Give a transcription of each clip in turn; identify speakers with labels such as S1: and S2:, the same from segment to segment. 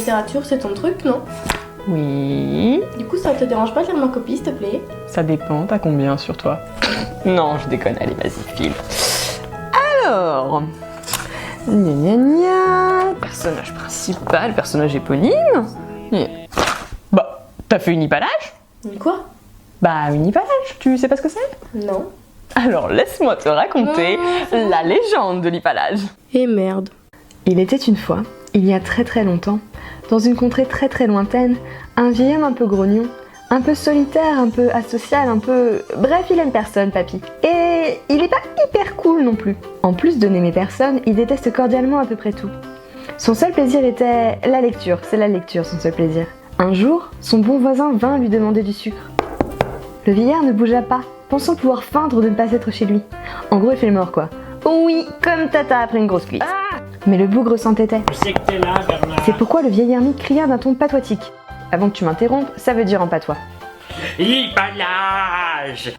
S1: littérature, c'est ton truc, non?
S2: Oui.
S1: Du coup, ça te dérange pas de lire ma copie, s'il te plaît?
S2: Ça dépend, t'as combien sur toi? Non, je déconne, allez, vas-y, file. Alors... Gna gna gna... Personnage principal, personnage éponyme... Bah, t'as fait une hippalage?
S1: Quoi?
S2: Bah, une hippalage, tu sais pas ce que c'est?
S1: Non.
S2: Alors, laisse-moi te raconter la légende de l'hippalage.
S1: Et merde.
S3: Il était une fois, il y a très très longtemps, dans une contrée très très lointaine, un vieil homme un peu grognon, un peu solitaire, un peu asocial, un peu... Bref, il aime personne, papy. Et il est pas hyper cool non plus. En plus de n'aimer personne, il déteste cordialement à peu près tout. Son seul plaisir était la lecture, c'est la lecture son seul plaisir. Un jour, son bon voisin vint lui demander du sucre. Le vieillard ne bougea pas, pensant pouvoir feindre de ne pas être chez lui. En gros, il fait le mort quoi. Oui, comme tata après une grosse cuisse. Mais le bougre s'entêtait.
S4: Je sais que t'es là, Bernard.
S3: C'est pourquoi le vieil ermite cria d'un ton patoitique. Avant que tu m'interrompes, ça veut dire en patois.
S4: Hippalage.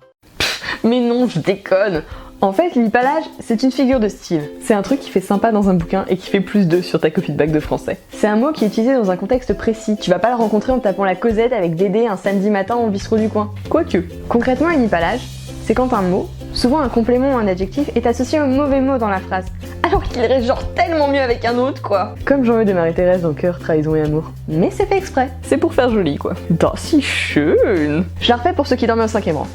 S2: Mais non, je déconne.
S3: En fait, l'hippalage, c'est une figure de style. C'est un truc qui fait sympa dans un bouquin et qui fait plus 2 sur ta copie de bac de français. C'est un mot qui est utilisé dans un contexte précis. Tu vas pas le rencontrer en tapant la causette avec Dédé un samedi matin au bistrot du coin. Quoique. Concrètement, un hippalage, c'est quand un mot, souvent un complément ou un adjectif, est associé au mauvais mot dans la phrase. Alors qu'il irait genre tellement mieux avec un autre, quoi. Comme Jean-Eudes de Marie-Thérèse dans Cœur, Trahison et Amour. Mais c'est fait exprès.
S2: C'est pour faire joli, quoi. Das si schön.
S3: Je la refais pour ceux qui dorment au 5e rang.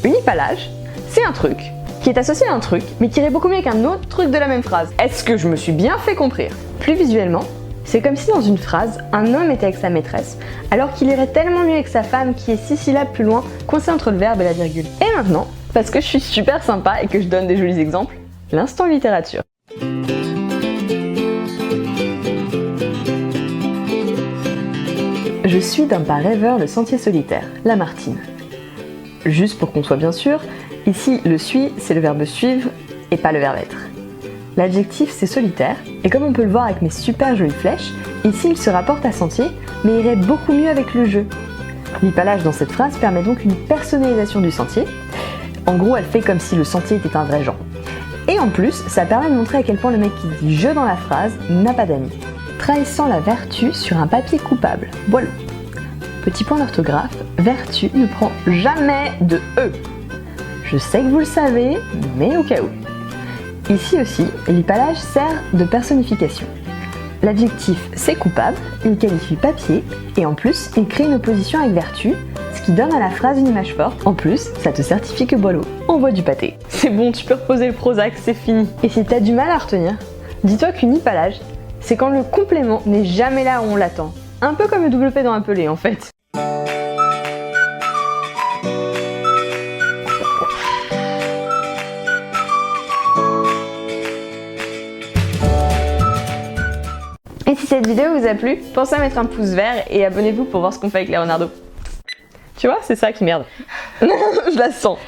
S3: Une hippalage, c'est un truc qui est associé à un truc, mais qui irait beaucoup mieux qu'un autre truc de la même phrase. Est-ce que je me suis bien fait comprendre? Plus visuellement, c'est comme si dans une phrase, un homme était avec sa maîtresse, alors qu'il irait tellement mieux avec sa femme qui est 6 syllabes plus loin, coincée entre le verbe et la virgule. Et maintenant, parce que je suis super sympa et que je donne des jolis exemples, l'instant littérature. Je suis d'un pas rêveur le sentier solitaire, Lamartine. Juste pour qu'on soit bien sûr, ici le suis c'est le verbe suivre et pas le verbe être. L'adjectif c'est solitaire, et comme on peut le voir avec mes super jolies flèches, ici il se rapporte à sentier, mais irait beaucoup mieux avec le jeu. L'hippalage dans cette phrase permet donc une personnalisation du sentier. En gros, elle fait comme si le sentier était un vrai genre. Et en plus, ça permet de montrer à quel point le mec qui dit « je » dans la phrase n'a pas d'amis. Trahissant la vertu sur un papier coupable. Voilà. Petit point d'orthographe, vertu ne prend jamais de E. Je sais que vous le savez, mais au cas où. Ici aussi, l'hippalage sert de personnification. L'adjectif c'est coupable, il qualifie papier, et en plus, il crée une opposition avec vertu, ce qui donne à la phrase une image forte. En plus, ça te certifie que Boileau envoie du pâté.
S2: C'est bon, tu peux reposer le Prozac, c'est fini.
S3: Et si t'as du mal à retenir, dis-toi qu'une hippalage, c'est quand le complément n'est jamais là où on l'attend. Un peu comme le double P dans Appelé en fait. Et si cette vidéo vous a plu, pensez à mettre un pouce vert et abonnez-vous pour voir ce qu'on fait avec les renardos.
S2: Tu vois, c'est ça qui merde.
S3: Je la sens.